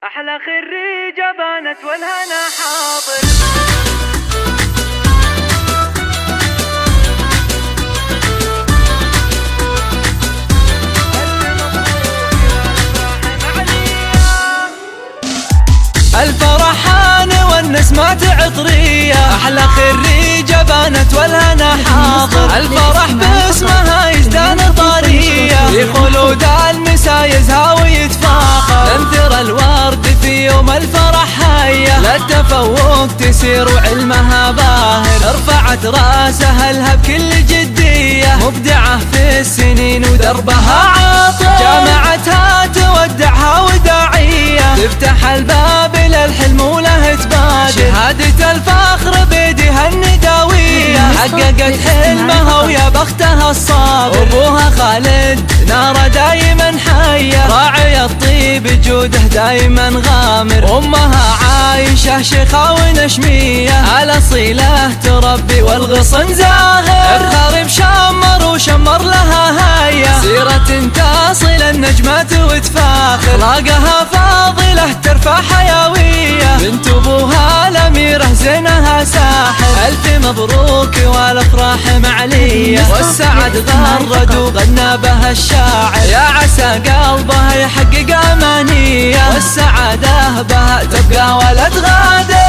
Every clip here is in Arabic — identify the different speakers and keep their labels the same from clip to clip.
Speaker 1: أحلى خريجة بانت والهنا حاضر.
Speaker 2: الفرحان والنسمات عطرية، أحلى خريجة بانت والهنا حاضر. الفرح باسمها يزدان طرية، في خلود المسايزها ويتفاخر. تنثر الورد في يوم الفرح هيا، للتفوق تسير وعلمها باهر. رفعت راسها لها بكل جدية، مبدعة في السنين ودربها عاطر. جامعتها تودعها وداعية، تفتح الباب للحلم وله تبادر. شهادة الفخر بيدها النداوية، حققت حلمها ويا بختها الصابر. أبوها خالد ناره دايما حية، راعي الطيب جوده دايما غامر. أمها عايشة شيخة ونشمية، الأصيلة تربي والغصن زاهر. افخر بشمر وشمر لها هيا، سيرة تصل النجمات وتفاخر. اخلاقها فاضلة ترفع حيوية، بنت ابوها الاميرة زينها ساحر. الف مبروك والافراح معلية، والسعد غرد وغنى بها الشاعر. يا عسى قلبها يحقق امانية، والسعادة بها تبقى ولا تغادر.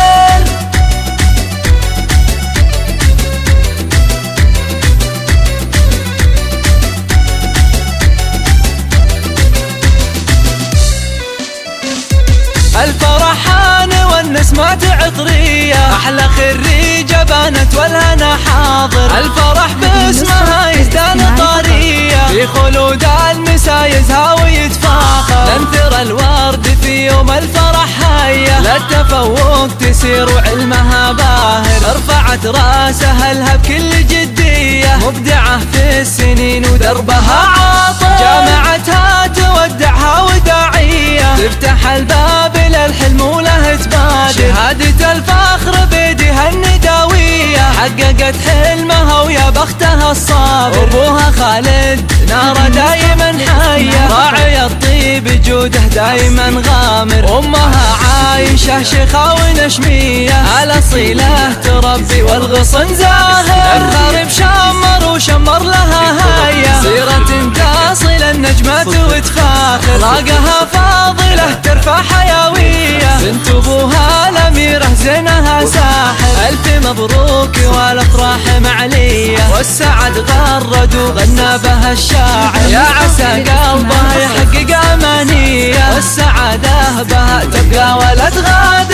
Speaker 2: الفرحان والنسمات عطرية، أحلى خريجة بانت والهنا حاضر. الفرح باسمها يزدان طرية، في خلود المسايزها ويتفاخر. تنثر الورد في يوم الفرح هيا، للتفوق تسير وعلمها باهر. رفعت راسها لها بكل جدية، مبدعة في السنين ودربها عاطر. جامعتها تودعها وداعية، تفتح الباب للحلم وله تبادر. شهادة الفخر بيدها النداوية، حققت حلمها ويا بختها الصابر. أبوها خالد ناره دايما حية، راعي الطيب جوده دايما غامر. أمها عايشة شيخة ونشمية، الأصيلة تربي والغصن زاهر. افخر بشمر وشمر لها هيا، سيرة تصل النجمات وتفاخر. اخلاقها فاضلة ترفع حيوية، بنت ابوها الاميرة زينها ساحر. الف مبروك والافراح معلية، والسعد غرد وغنى بها الشاعر. يا عسى قلبها يحقق امانية، والسعادة بها تبقى ولا تغادر.